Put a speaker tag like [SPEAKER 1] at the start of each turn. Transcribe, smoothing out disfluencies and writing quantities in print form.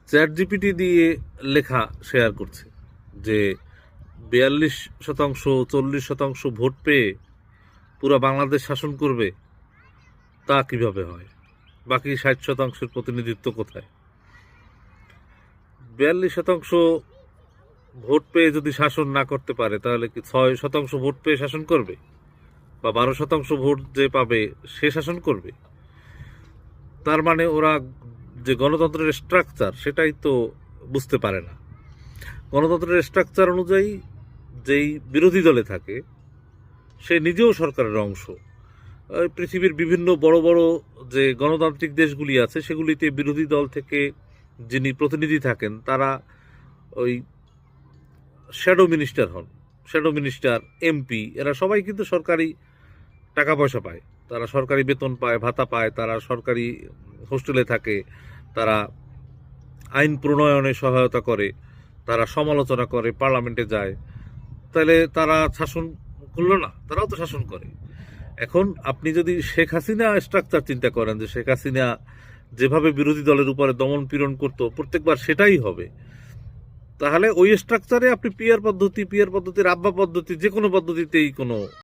[SPEAKER 1] Chat GPT দিয়ে লেখা share করছে যে 42% 40% ভোট পেয়ে পুরো বাংলাদেশ শাসন করবে, তা কিভাবে হয়? বাকি 60%-এর প্রতিনিধিত্ব কোথায়? 42% ভোট পেয়ে যদি শাসন না করতে পারে, তাহলে কি 6% ভোট পেয়ে শাসন করবে? বা 12% ভোট যে পাবে সে শাসন করবে? তার মানে ওরা যে গণতন্ত্রের স্ট্রাকচার সেটাই তো বুঝতে পারে না। গণতন্ত্রের স্ট্রাকচার অনুযায়ী যেই বিরোধী দলে থাকে সে নিজেও সরকারের অংশ। পৃথিবীর বিভিন্ন বড় বড় যে গণতান্ত্রিক দেশগুলি আছে সেগুলিতে বিরোধী দল থেকে যিনি প্রতিনিধি থাকেন তারা ওই শ্যাডো মিনিস্টার হন। শ্যাডো মিনিস্টার, এমপি, এরা সবাই কিন্তু সরকারি টাকা পয়সা পায়, তারা সরকারি বেতন পায়, ভাতা পায়, তারা সরকারি হোস্টেলে থাকে, তারা আইন প্রণয়নে সহায়তা করে, তারা সমালোচনা করে, পার্লামেন্টে যায়। তাহলে তারা শাসন করলো না? তারাও তো শাসন করে। এখন আপনি যদি শেখ হাসিনা স্ট্রাকচার চিন্তা করেন যে শেখ হাসিনা যেভাবে বিরোধী দলের উপরে দমন পীড়ন করতো প্রত্যেকবার সেটাই হবে, তাহলে ওই স্ট্রাকচারে আপনি পিয়ার পদ্ধতির আব্বা পদ্ধতি যে কোনো পদ্ধতিতেই কোনো